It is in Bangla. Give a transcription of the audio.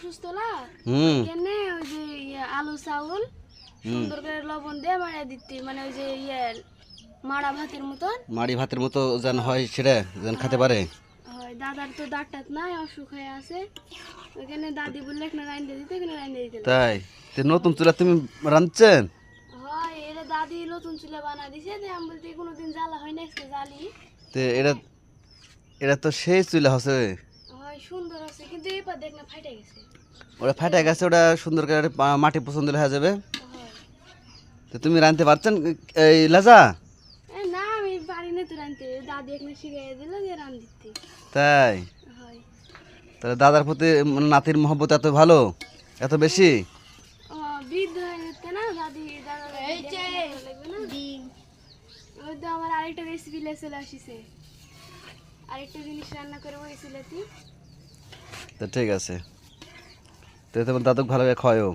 অসুস্থ না হুম কেন ওই যে আলু চাউল সুন্দর করে লবণ দিয়ে মারা দিতে মানে ওই যে মাড়া ভাতের মতন মাড়ি ভাতের মতো যেন হয় সেটা যেন খেতে পারে। হয় দাদার তো দাঁত টাত নাই অসুখ হয়ে আছে ওইখানে দাদি বললে এখানে রাইন্দে দিতে এখানে রাইন্দে দিতে তাই তো নতুন চুলা তুমি রাঁধছেন? হয় এটা দাদি নতুন চুলা বানা দিছে যে আমি বলতে কোনোদিন জ্বালা হয় না আজকে জ্বালি তো এটা এটা তো সেই চুলা হচ্ছে। হয় সুন্দর আছে কিন্তু এই পা দেখ না ফাইটে গেছে ওটা ফাটা গেছে, ওটা সুন্দর করে মাটি পছন্দ হয়ে যাবে। হয় তো তুমি রাঁধতে পারছেন এই লাজা? না আমি পারি না তো রাঁধতে দাদি এখানে শিখাই দিল যে রান দিতে তাই হয় তাহলে দাদার প্রতি নাতির মহব্বত এত ভালো, এত বেশি। বৃদ্ধ হয়ে যেতে না দাদি দাদা লাগবে না ওই তো আমার আরেকটা রেসিপি চলে আসিছে আরেকটা জিনিস রান্না করে বলেছিল তুই তো ঠিক আছে, তো তোমার দাদুকে ভালোভাবে খাওয়াও।